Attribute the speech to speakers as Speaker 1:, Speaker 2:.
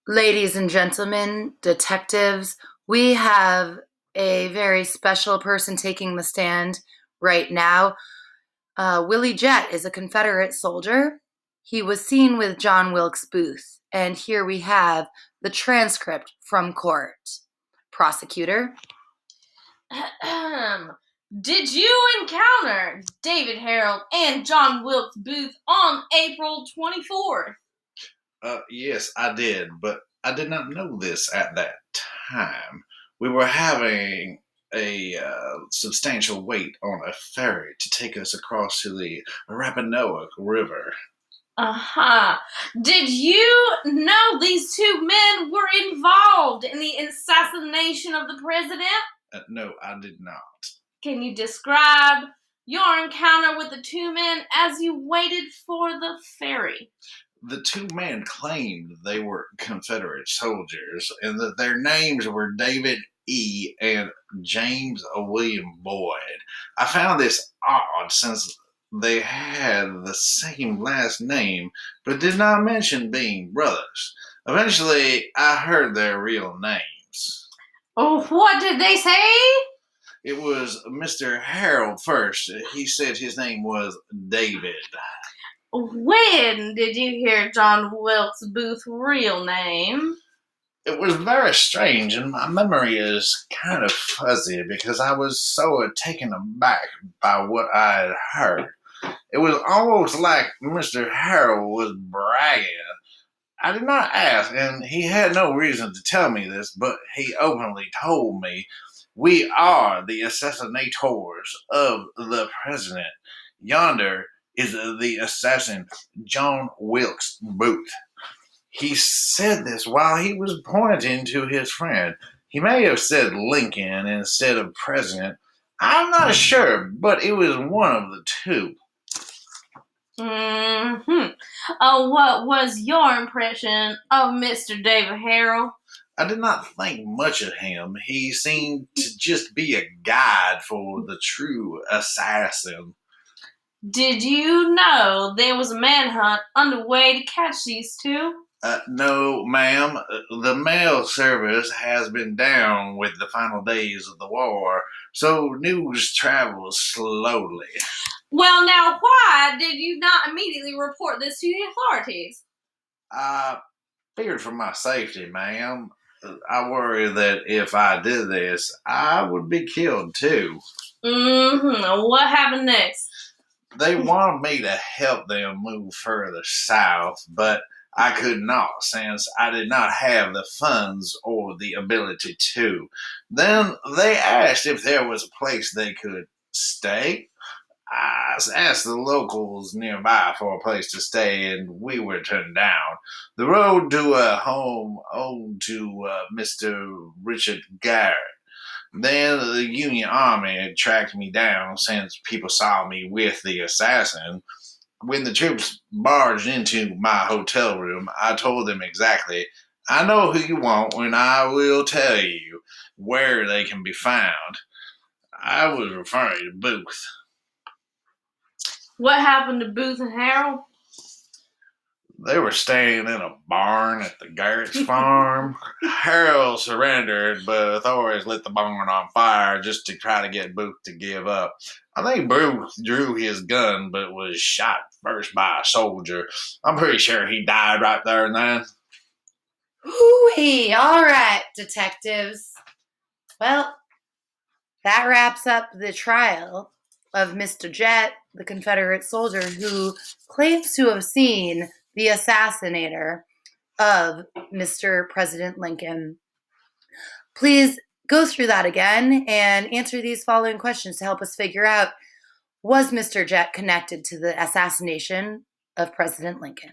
Speaker 1: Ladies and gentlemen, detectives, we have a very special person taking the stand right now. Willie Jett is a Confederate soldier. He was seen with John Wilkes Booth, and here we have the transcript from court. Prosecutor.
Speaker 2: Did you encounter David Harold and John Wilkes Booth on April 24th?
Speaker 3: Yes, I did, but I did not know this at that time. We were having a substantial wait on a ferry to take us across to the Rappahannock River.
Speaker 2: Uh-huh. Did you know these two men were involved in the assassination of the president?
Speaker 3: No, I did not.
Speaker 2: Can you describe your encounter with the two men as you waited for the ferry?
Speaker 3: The two men claimed they were Confederate soldiers and that their names were David E. and James William Boyd. I found this odd since they had the same last name but did not mention being brothers. Eventually, I heard their real names.
Speaker 2: Oh, what did they say?
Speaker 3: It was Mr. Harold first. He said his name was David.
Speaker 2: When did you hear John Wilkes Booth's real name?
Speaker 3: It was very strange, and my memory is kind of fuzzy because I was so taken aback by what I had heard. It was almost like Mr. Harold was bragging. I did not ask, and he had no reason to tell me this, but he openly told me, "We are the assassinators of the president. Yonder is the assassin, John Wilkes Booth." He said this while he was pointing to his friend. He may have said Lincoln instead of president. I'm not sure, but it was one of the two.
Speaker 2: Mm-hmm. What was your impression of Mr. David Harold?
Speaker 3: I did not think much of him. He seemed to just be a guide for the true assassin.
Speaker 2: Did you know there was a manhunt underway to catch these two?
Speaker 3: No, ma'am. The mail service has been down with the final days of the war, so news travels slowly.
Speaker 2: Well, now, why did you not immediately report this to the authorities?
Speaker 3: I feared for my safety, ma'am. I worry that if I did this, I would be killed too.
Speaker 2: Mm-hmm. What happened next?
Speaker 3: They wanted me to help them move further south, but I could not since I did not have the funds or the ability to. Then they asked if there was a place they could stay. I asked the locals nearby for a place to stay, and we were turned down. The road to a home owned to Mr. Richard Garrett. Then the Union Army had tracked me down since people saw me with the assassin. When the troops barged into my hotel room, I told them exactly, "I know who you want, and I will tell you where they can be found." I was referring to Booth.
Speaker 2: What happened to Booth and Harold?
Speaker 3: They were staying in a barn at the Garrett's farm. Harold surrendered, but authorities lit the barn on fire just to try to get Booth to give up. I think Booth drew his gun, but was shot first by a soldier. I'm pretty sure he died right there and then.
Speaker 1: Hooey! All right, detectives. Well, that wraps up the trial of Mr. Jett, the Confederate soldier who claims to have seen the assassinator of Mr. President Lincoln. Please go through that again and answer these following questions to help us figure out, was Mr. Jett connected to the assassination of President Lincoln?